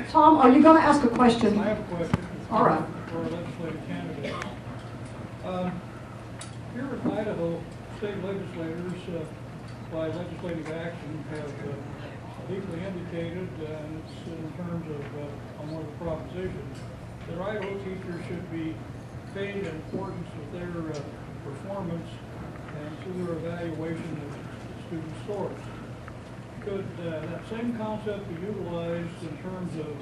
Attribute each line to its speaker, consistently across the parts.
Speaker 1: Tom, are you going to ask a question?
Speaker 2: I have a question.
Speaker 1: All right.
Speaker 2: For a legislative candidate. Here in Idaho, state legislators, by legislative action, have deeply indicated, and it's in terms of on one of the propositions, that Idaho teachers should be paid in accordance with their performance and through their evaluation of student scores. Could that same concept be utilized in terms of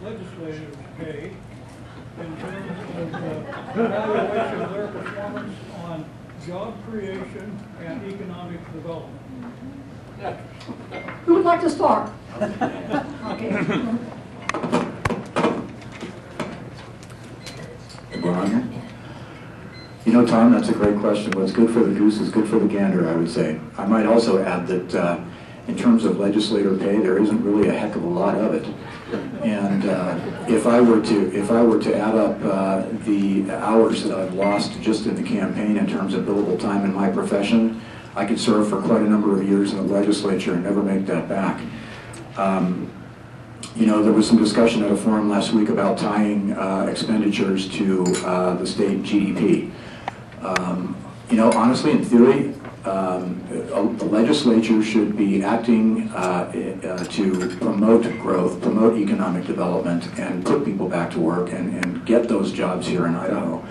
Speaker 2: legislative pay, in terms of evaluation of their performance on job creation and economic development?
Speaker 1: Who would like to start? Okay.
Speaker 3: Ron? You know, Tom, that's a great question. What's good for the goose is good for the gander, I would say. I might also add that in terms of legislator pay, there isn't really a heck of a lot of it. And if I were to add up the hours that I've lost just in the campaign in terms of billable time in my profession, I could serve for quite a number of years in the legislature and never make that back. You know, there was some discussion at a forum last week about tying expenditures to the state GDP. You know, honestly, in theory, the legislature should be acting to promote growth, promote economic development, and put people back to work and get those jobs here in Idaho.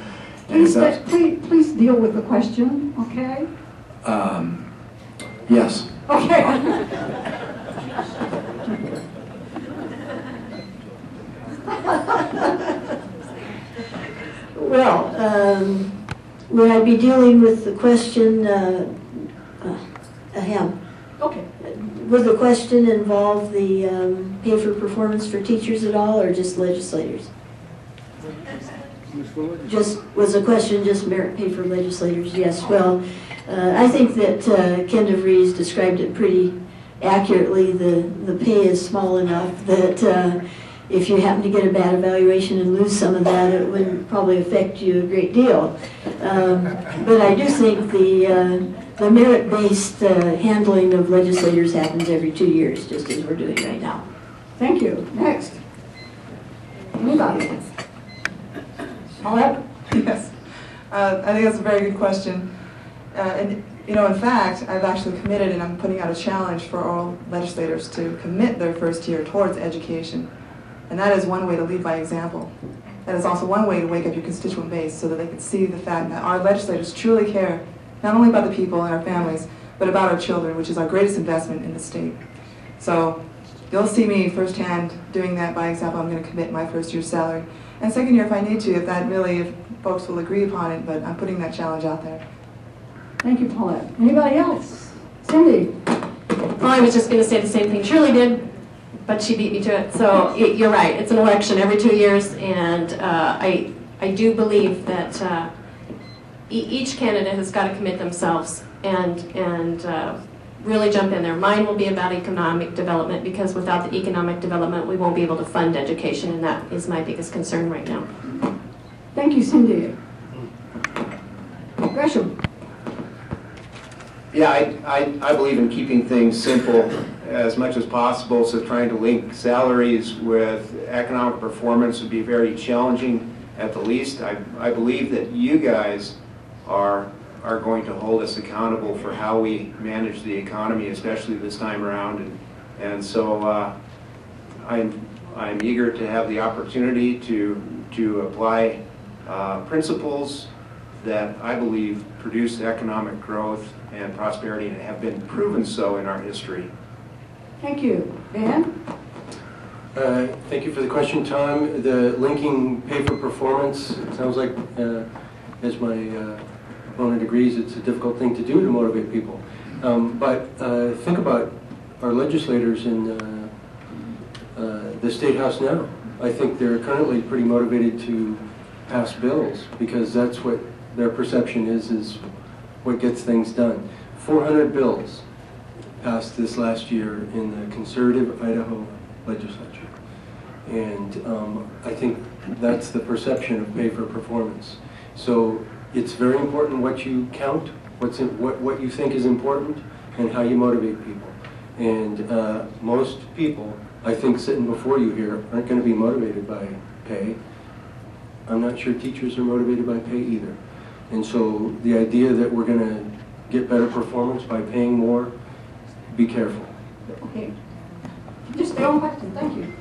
Speaker 1: Please deal with the question, okay?
Speaker 3: Yes.
Speaker 1: Okay.
Speaker 4: Well, would I be dealing with the question,
Speaker 1: Okay.
Speaker 4: Would the question involve the pay for performance for teachers at all, or just legislators? Was the question just merit pay for legislators? Yes. Well, I think that Ken DeVries described it pretty accurately. The pay is small enough that if you happen to get a bad evaluation and lose some of that, it wouldn't probably affect you a great deal. But I do think the merit-based handling of legislators happens every 2 years, just as we're doing right now.
Speaker 1: Thank you. Next. Anybody? Paulette?
Speaker 5: Yes. I think that's a very good question. And, you know, in fact, I've actually committed, and I'm putting out a challenge for all legislators to commit their first year towards education. And that is one way to lead by example. That is also one way to wake up your constituent base so that they can see the fact that our legislators truly care not only about the people and our families, but about our children, which is our greatest investment in the state. So you'll see me firsthand doing that by example. I'm going to commit my first year's salary. And second year if I need to, if folks will agree upon it, but I'm putting that challenge out there.
Speaker 1: Thank you, Paulette. Anybody else? Cindy?
Speaker 6: Well, I was just going to say the same thing Shirley did, but she beat me to it. So you're right. It's an election every 2 years, and I do believe that each candidate has got to commit themselves and really jump in there. Mine will be about economic development, because without the economic development, we won't be able to fund education, and that is my biggest concern right now.
Speaker 1: Thank you, Cindy. Gresham?
Speaker 7: Yeah, I believe in keeping things simple as much as possible, so trying to link salaries with economic performance would be very challenging at the least. I believe that you guys are going to hold us accountable for how we manage the economy, especially this time around, and so I'm eager to have the opportunity to apply principles that I believe produce economic growth and prosperity and have been proven so in our history.
Speaker 1: Thank you. Dan?
Speaker 8: Thank you for the question, Tom. The linking pay for performance, it sounds like, as my opponent agrees, it's a difficult thing to do to motivate people. But think about our legislators in the State House now. I think they're currently pretty motivated to pass bills because that's what their perception is what gets things done. 400 bills passed this last year in the conservative Idaho legislature. And I think that's the perception of pay for performance. So it's very important what you count, what you think is important, and how you motivate people. And most people I think sitting before you here aren't going to be motivated by pay. I'm not sure teachers are motivated by pay either. And so the idea that we're going to get better performance by paying more, be careful.
Speaker 1: Okay. Just stay on question, thank you.